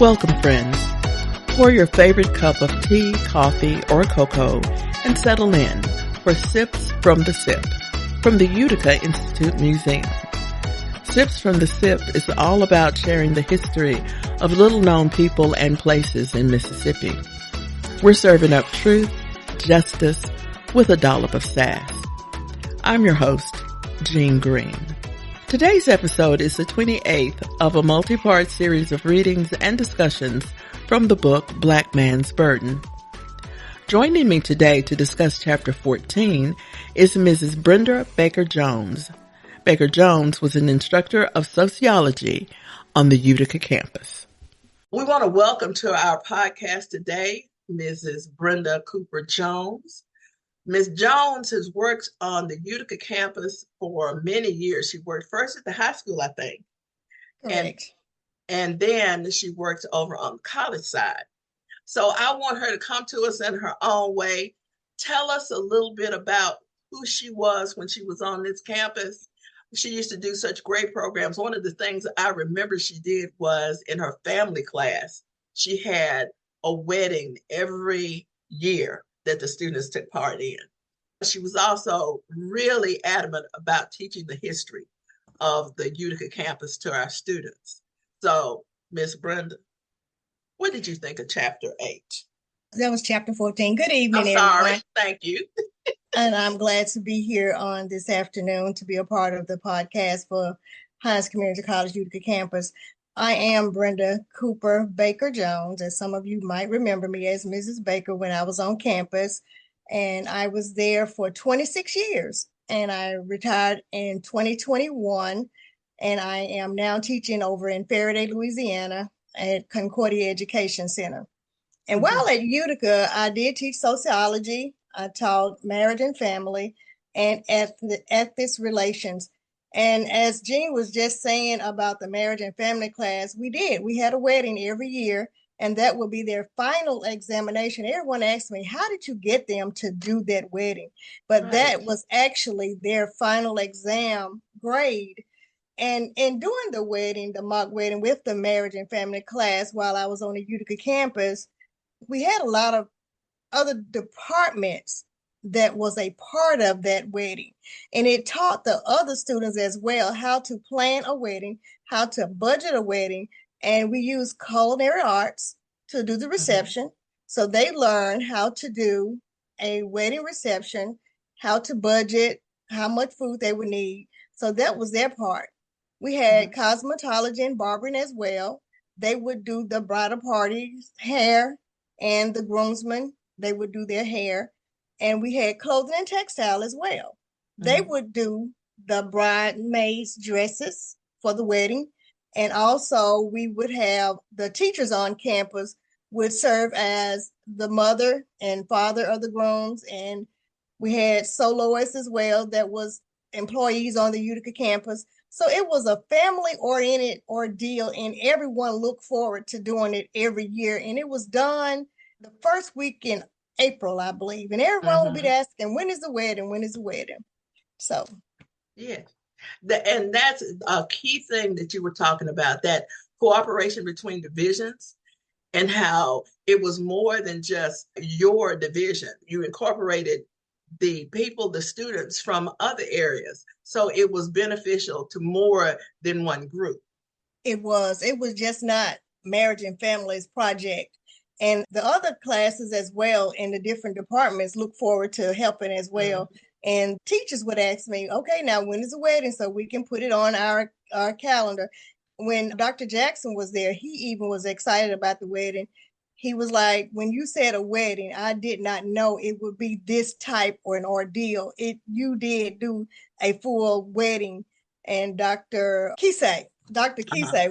Welcome, friends. Pour your favorite cup of tea, coffee, or cocoa and settle in for Sips from the Sip from the Utica Institute Museum. Sips from the Sip is all about sharing the history of little-known people and places in Mississippi. We're serving up truth, justice, with a dollop of sass. I'm your host, Greene. Today's episode is the 28th of a multi-part series of readings and discussions from the book Black Man's Burden. Joining me today to discuss Chapter 14 is Mrs. Brenda Baker-Jones. Baker-Jones was an instructor of sociology on the Utica campus. We want to welcome to our podcast today Mrs. Brenda Cooper-Jones. Ms. Jones has worked on the Utica campus for many years. She worked first at the high school, I think. Correct. And then she worked over on the college side. So I want her to come to us in her own way. Tell us a little bit about who she was when she was on this campus. She used to do such great programs. One of the things I remember she did was in her family class, she had a wedding every year that the students took part in. She was also really adamant about teaching the history of the Utica campus to our students. So, Miss Brenda, what did you think of Chapter 8? That was Chapter 14. Good evening, I'm sorry. everyone. Thank you. And I'm glad to be here on this afternoon to be a part of the podcast for Hines Community College Utica campus. I am Brenda Cooper Baker-Jones, as some of you might remember me as Mrs. Baker when I was on campus. And I was there for 26 years. And I retired in 2021. And I am now teaching over in Faraday, Louisiana at Concordia Education Center. And while at Utica, I did teach sociology. I taught marriage and family and ethics relations. And as Jean was just saying about the marriage and family class, we had a wedding every year, and that would be their final examination. Everyone asked me, how did you get them to do that wedding? But that was actually their final exam grade. And in doing the wedding, the mock wedding with the marriage and family class, while I was on the Utica campus, we had a lot of other departments that was a part of that wedding. And it taught the other students as well how to plan a wedding, how to budget a wedding. And we used culinary arts to do the reception. So they learned how to do a wedding reception, how to budget, how much food they would need. So that was their part. We had cosmetology and barbering as well. They would do the bridal party's hair, and the groomsmen, they would do their hair. And we had clothing and textile as well. They would do the bridesmaids' dresses for the wedding. And also we would have the teachers on campus would serve as the mother and father of the grooms. And we had soloists as well that was employees on the Utica campus. So it was a family-oriented ordeal, and everyone looked forward to doing it every year. And it was done the first week in April, I believe. And everyone will be asking, when is the wedding? When is the wedding? So. Yeah. And that's a key thing that you were talking about, that cooperation between divisions and how it was more than just your division. You incorporated the people, the students from other areas. So it was beneficial to more than one group. It was just not marriage and families project. And the other classes as well in the different departments look forward to helping as well. And teachers would ask me, okay, now when is the wedding? So we can put it on our calendar. When Dr. Jackson was there, he even was excited about the wedding. He was like, when you said a wedding, I did not know it would be this type or an ordeal. You did do a full wedding. And Dr. Kisei,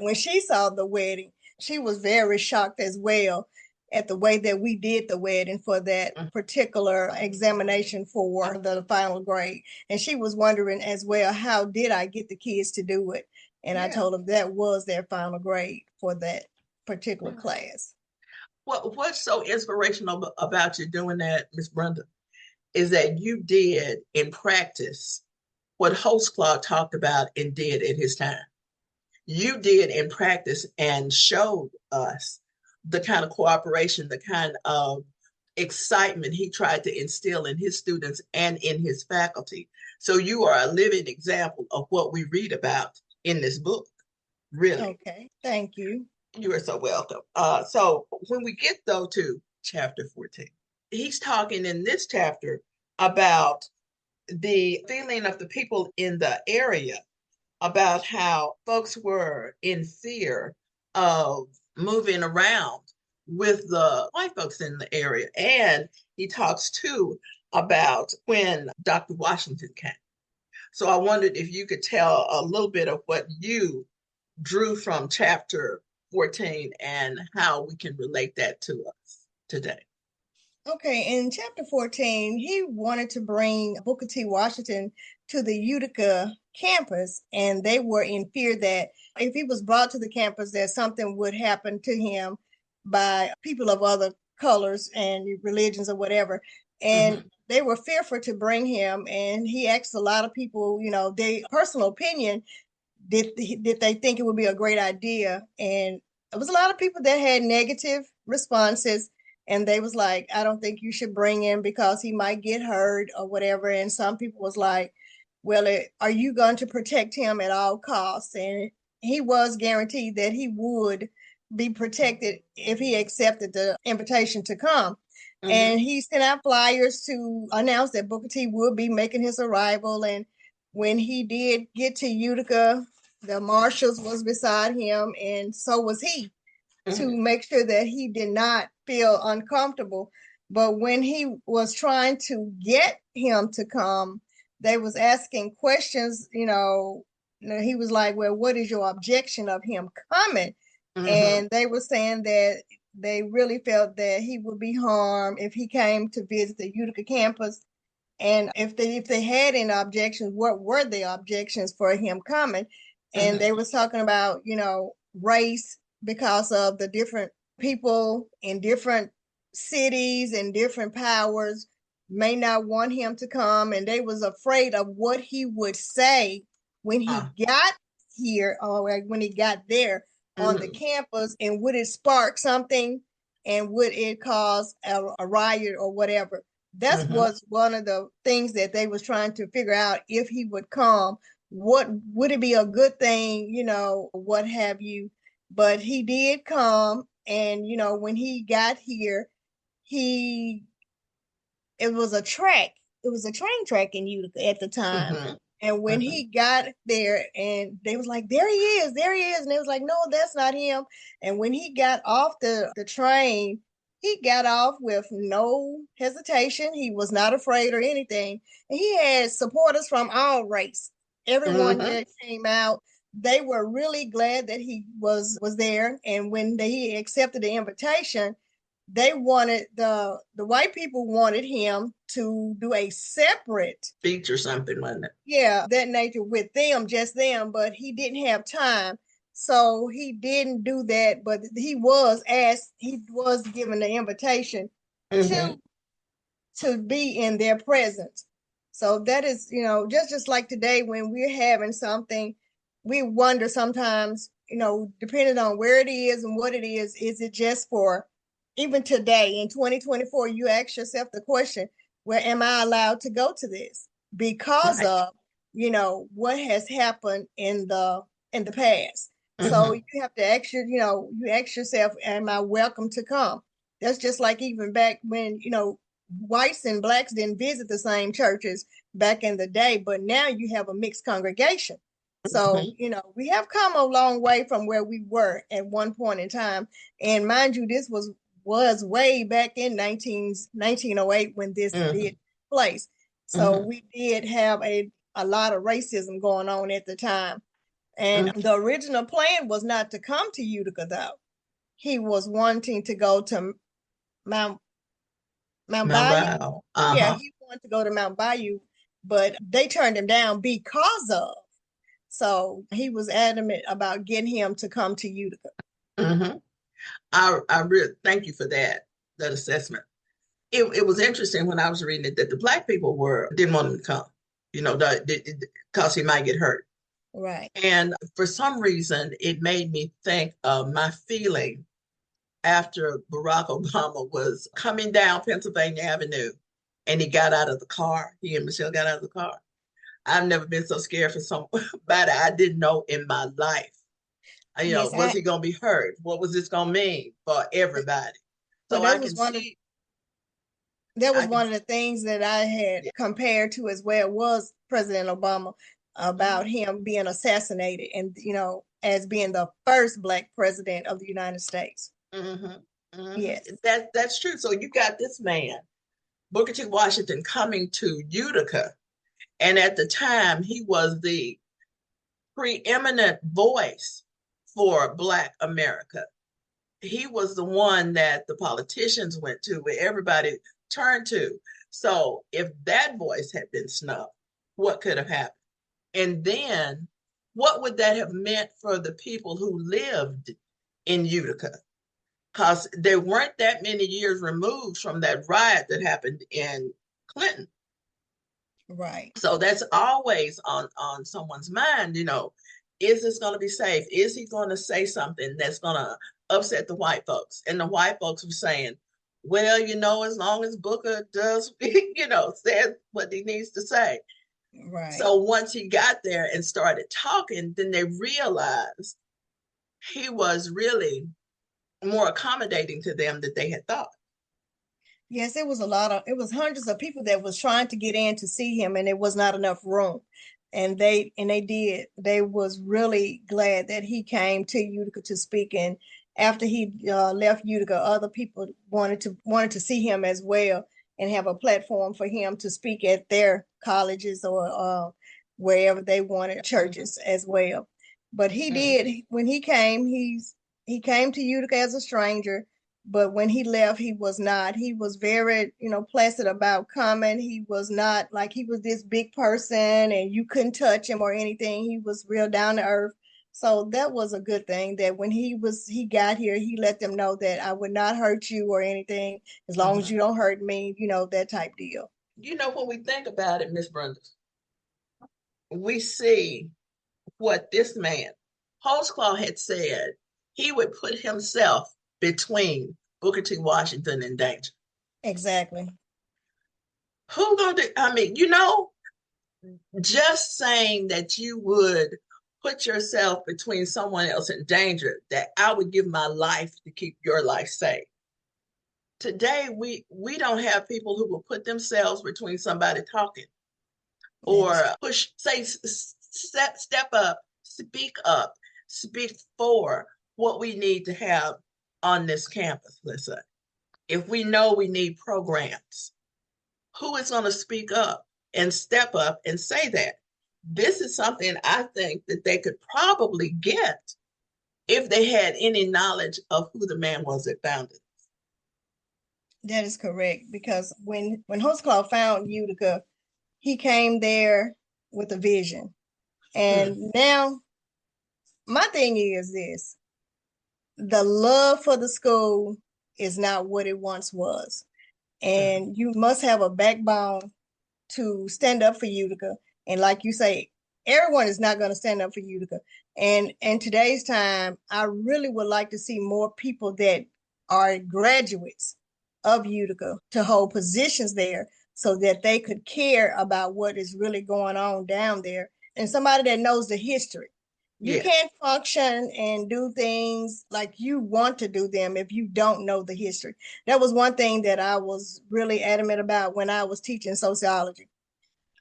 when she saw the wedding, she was very shocked as well at the way that we did the wedding for that particular examination for the final grade. And she was wondering as well, how did I get the kids to do it? And I told them that was their final grade for that particular class. Well, what's so inspirational about you doing that, Miss Brenda, is that you did in practice what Holtzclaw talked about and did in his time. you did in practice and showed us the kind of cooperation, the kind of excitement he tried to instill in his students and in his faculty. So you are a living example of what we read about in this book, really. Okay, thank you. You are so welcome. So when we get though to chapter 14, he's talking in this chapter about the feeling of the people in the area, about how folks were in fear of moving around with the white folks in the area. And he talks too about when Dr. Washington came. So I wondered if you could tell a little bit of what you drew from chapter 14 and how we can relate that to us today. Okay, in chapter 14, he wanted to bring Booker T. Washington to the Utica campus, and they were in fear that if he was brought to the campus, that something would happen to him by people of other colors and religions or whatever. And they were fearful to bring him, and he asked a lot of people, their personal opinion. Did they think it would be a great idea? And there was a lot of people that had negative responses, and they was like, I don't think you should bring him because he might get hurt or whatever. And some people was like, well, are you going to protect him at all costs? And he was guaranteed that he would be protected if he accepted the invitation to come. And he sent out flyers to announce that Booker T would be making his arrival. And when he did get to Utica, the marshals was beside him, and so was he, to make sure that he did not feel uncomfortable. But when he was trying to get him to come, they was asking questions, he was like, well, what is your objection of him coming? And they were saying that they really felt that he would be harmed if he came to visit the Utica campus. And if they had any objections, what were the objections for him coming? And they was talking about, race, because of the different people in different cities and different powers may not want him to come. And they was afraid of what he would say when he got here, or when he got there on the campus, and would it spark something, and would it cause a riot or whatever. That was one of the things that they was trying to figure out. If he would come, what would it be a good thing, what have you. But he did come, and when he got here, it was a track. It was a train track in Utica at the time. And when he got there, and they was like, there he is, and they was like, no, that's not him. And when he got off the train, he got off with no hesitation. He was not afraid or anything. And he had supporters from all race. Everyone that came out, they were really glad that he was there. And when he accepted the invitation, they wanted the white people wanted him to do a separate speech or something, wasn't it? Yeah, that nature, with them, just them, but he didn't have time. So he didn't do that, but he was given the invitation to be in their presence. So that is, just like today when we're having something, we wonder sometimes, depending on where it is and what it is it just for, even today in 2024, you ask yourself the question, where am I allowed to go to this? Because of, what has happened in the past. So you have to ask you ask yourself, am I welcome to come? That's just like even back when, whites and blacks didn't visit the same churches back in the day, but now you have a mixed congregation. So, we have come a long way from where we were at one point in time. And mind you, this was way back in 1908 when this did place. So we did have a lot of racism going on at the time. And the original plan was not to come to Utica, though. He was wanting to go to Mount Bayou. Yeah, he wanted to go to Mount Bayou, but they turned him down because of. So he was adamant about getting him to come to Utica. I really thank you for that assessment. It was interesting when I was reading it that the black people didn't want him to come, because he might get hurt. Right. And for some reason, it made me think of my feeling after Barack Obama was coming down Pennsylvania Avenue and he got out of the car. He and Michelle got out of the car. I've never been so scared for somebody I didn't know in my life. Yes, Was he going to be hurt? What was this going to mean for everybody? well, So I can see, that was I can, one of the things that I had yeah. compared to as well was President Obama about Mm-hmm. him being assassinated and, as being the first Black president of the United States. Mm-hmm. Mm-hmm. Yes, That's true. So you got this man, Booker T. Washington, coming to Utica. And at the time, he was the preeminent voice for Black America. He was the one that the politicians went to, where everybody turned to. So if that voice had been snubbed, what could have happened? And then what would that have meant for the people who lived in Utica? Because there weren't that many years removed from that riot that happened in Clinton. right. So that's always on someone's mind, is this going to be safe? Is he going to say something that's going to upset the white folks? And the white folks were saying, well, as long as Booker does, says what he needs to say. Right. So once he got there and started talking, then they realized he was really more accommodating to them than they had thought. Yes, it was hundreds of people that was trying to get in to see him, and it was not enough room. And they was really glad that he came to Utica to speak. And after he left Utica, other people wanted to see him as well and have a platform for him to speak at their colleges or wherever they wanted, churches as well. But he did, when he came to Utica as a stranger, but when he left, he was not. He was very, placid about coming. He was not like he was this big person and you couldn't touch him or anything. He was real down to earth. So that was a good thing that when he got here, he let them know that I would not hurt you or anything as long as you don't hurt me, that type deal. When we think about it, Miss Brenda, we see what this man, Holtzclaw, had said he would put himself between Booker T. Washington and danger. Exactly. Who gonna do? I mean, just saying that you would put yourself between someone else in danger, that I would give my life to keep your life safe. Today, we don't have people who will put themselves between somebody talking That or is step up, speak for what we need to have on this campus. Listen, if we know we need programs, who is going to speak up and step up and say that? This is something I think that they could probably get if they had any knowledge of who the man was that founded it. that is correct because when Holtzclaw found Utica, he came there with a vision. And now my thing is this: the love for the school is not what it once was. And you must have a backbone to stand up for Utica. And like you say, everyone is not going to stand up for Utica. And in today's time, I really would like to see more people that are graduates of Utica to hold positions there so that they could care about what is really going on down there and somebody that knows the history. You Yeah. can't function and do things like you want to do them if you don't know the history. That was one thing that I was really adamant about when I was teaching sociology.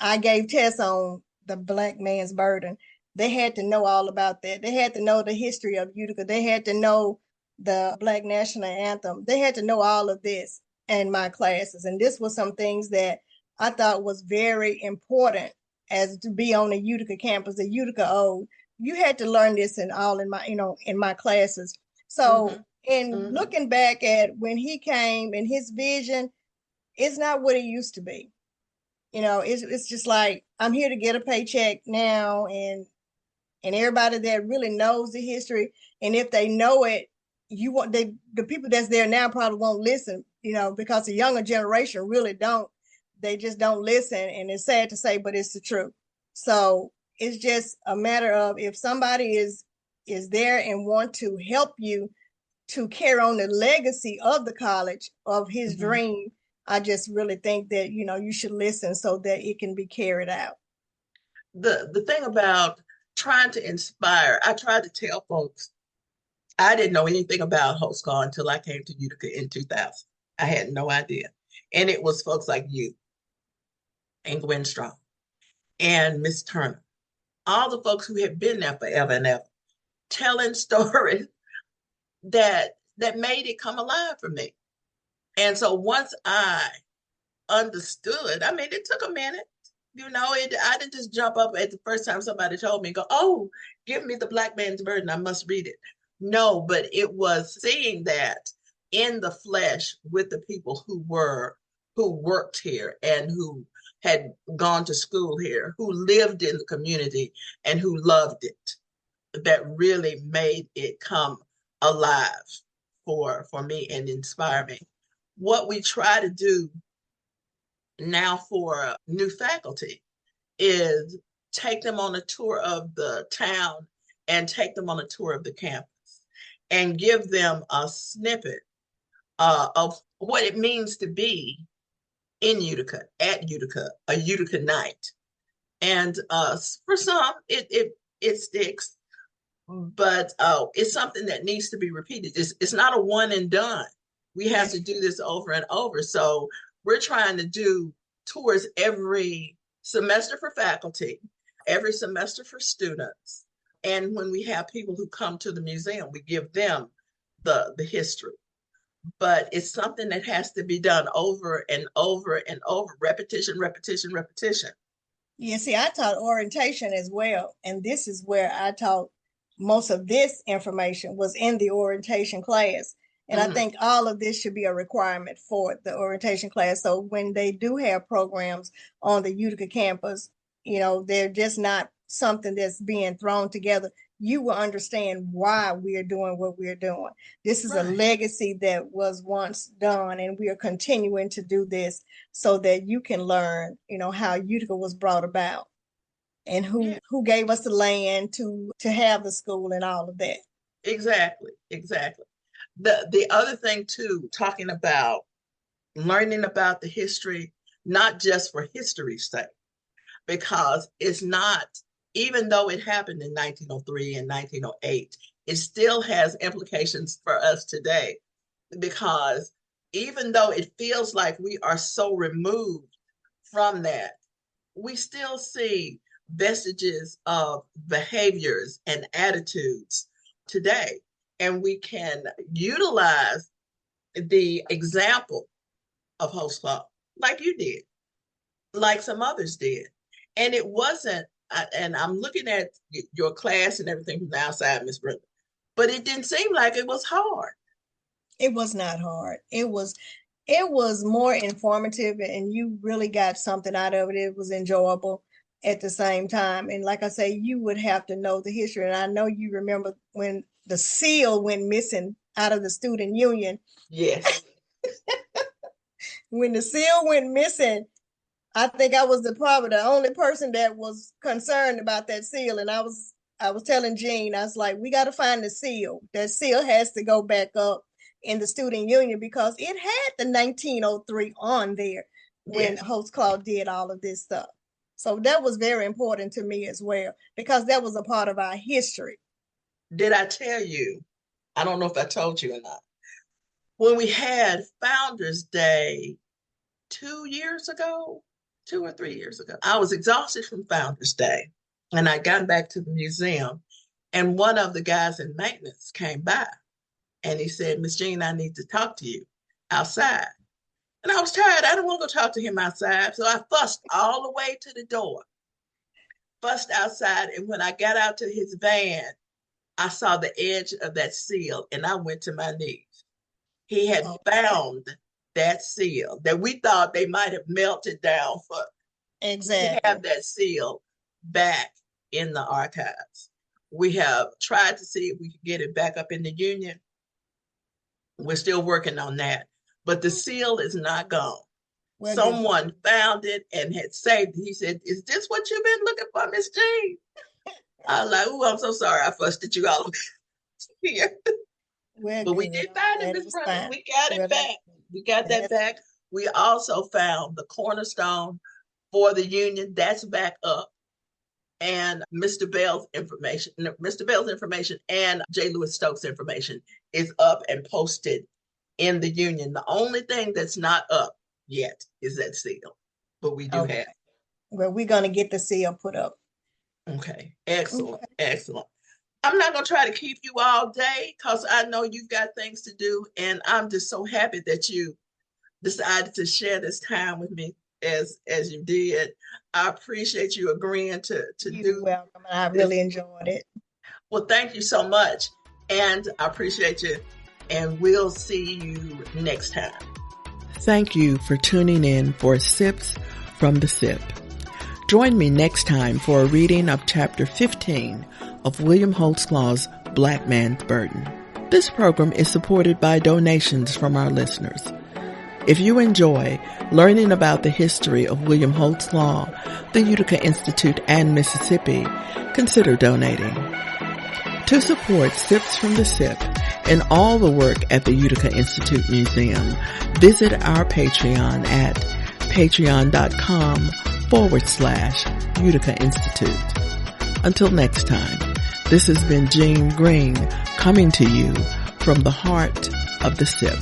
I gave tests on the Black man's burden. They had to know all about that. They had to know the history of Utica. They had to know the Black national anthem. They had to know all of this in my classes. And this was some things that I thought was very important as to be on the Utica campus, the Utica Ode. You had to learn this in my classes. So in looking back at when he came and his vision, it's not what it used to be. It's just like I'm here to get a paycheck now, and everybody that really knows the history, and if they know it, the people that's there now probably won't listen, because the younger generation really don't. They just don't listen, and it's sad to say, but it's the truth. So It's just a matter of if somebody is there and want to help you to carry on the legacy of the college, of his dream. I just really think that, you should listen so that it can be carried out. The thing about trying to inspire, I tried to tell folks, I didn't know anything about host call until I came to Utica in 2000. I had no idea. And it was folks like you and Gwen Strong and Miss Turner, all the folks who had been there forever and ever, telling stories that made it come alive for me. And so once I understood, I mean, it took a minute. I didn't just jump up at the first time somebody told me, go, oh, give me the Black Man's Burden, I must read it. No, but it was seeing that in the flesh with the people who worked here and who had gone to school here, who lived in the community and who loved it, that really made it come alive for me and inspire me. What we try to do now for new faculty is take them on a tour of the town and take them on a tour of the campus and give them a snippet of what it means to be in Utica, at Utica, a Utica night. And for some, it sticks, but it's something that needs to be repeated. It's not a one and done. We have to do this over and over. So we're trying to do tours every semester for faculty, every semester for students. And when we have people who come to the museum, we give them the history. But it's something that has to be done over and over and over, repetition, repetition, repetition. Yeah, see, I taught orientation as well. And this is where I taught most of this information was in the orientation class. And I think all of this should be a requirement for the orientation class. So when they do have programs on the Utica campus, they're just not something that's being thrown together. You will understand why we are doing what we're doing. This is a legacy that was once done, and we are continuing to do this so that you can learn, how Utica was brought about and who gave us the land to have the school and all of that. Exactly. The other thing too, talking about learning about the history, not just for history's sake, because it's not, even though it happened in 1903 and 1908, it still has implications for us today, because even though it feels like we are so removed from that, we still see vestiges of behaviors and attitudes today. And we can utilize the example of host club like you did, like some others did. And it wasn't, and I'm looking at your class and everything from the outside, Miss Brenda, but it didn't seem like it was hard. It was not hard. It was more informative, and you really got something out of it. It was enjoyable at the same time. And like I say, you would have to know the history. And I know you remember when the seal went missing out of the student union. Yes. When the seal went missing, I think I was probably the only person that was concerned about that seal. And I was telling Jean, I was like, we got to find the seal. That seal has to go back up in the student union because it had the 1903 on there when Host Claude did all of this stuff. So that was very important to me as well, because that was a part of our history. Did I tell you? I don't know if I told you or not. When we had Founders Day 2 years ago, 2 or 3 years ago, I was exhausted from Founders Day, and I got back to the museum, and one of the guys in maintenance came by, and he said, Miss Jean, I need to talk to you outside. And I was tired. I didn't want to go talk to him outside. So I fussed all the way to the door, fussed outside. And when I got out to his van, I saw the edge of that seal and I went to my knees. He had found that seal that we thought they might have melted down for. Exactly. To have that seal back in the archives. We have tried to see if we could get it back up in the union. We're still working on that. But the seal is not gone. Well, someone found it and had saved it. He said, "Is this what you've been looking for, Miss Jean?" I was like, "Oh, I'm so sorry. I fussed at you all here." well, But we good. did I'm find it, glad it Miss was Brenda. fine. We got Well, it back. We got that that's back. We also found the cornerstone for the union. That's back up. And Mr. Bell's information and J. Lewis Stokes' information is up and posted in the union. The only thing that's not up yet is that seal, but we do okay. have. Well, we're gonna get the seal put up. Okay, excellent, Okay. excellent. I'm not going to try to keep you all day because I know you've got things to do, and I'm just so happy that you decided to share this time with me as you did. I appreciate you agreeing to You're do welcome. I this. really enjoyed it. Well, thank you so much, and I appreciate you, and we'll see you next time. Thank you for tuning in for Sips from the Sip. Join me next time for a reading of Chapter 15 of William Holtzclaw's Black Man's Burden. This program is supported by donations from our listeners. If you enjoy learning about the history of William Holtzclaw, the Utica Institute, and Mississippi, consider donating. To support Sips from the Sip and all the work at the Utica Institute Museum, visit our Patreon at patreon.com/Utica Institute. Until next time, this has been Jean Greene coming to you from the heart of the Sip.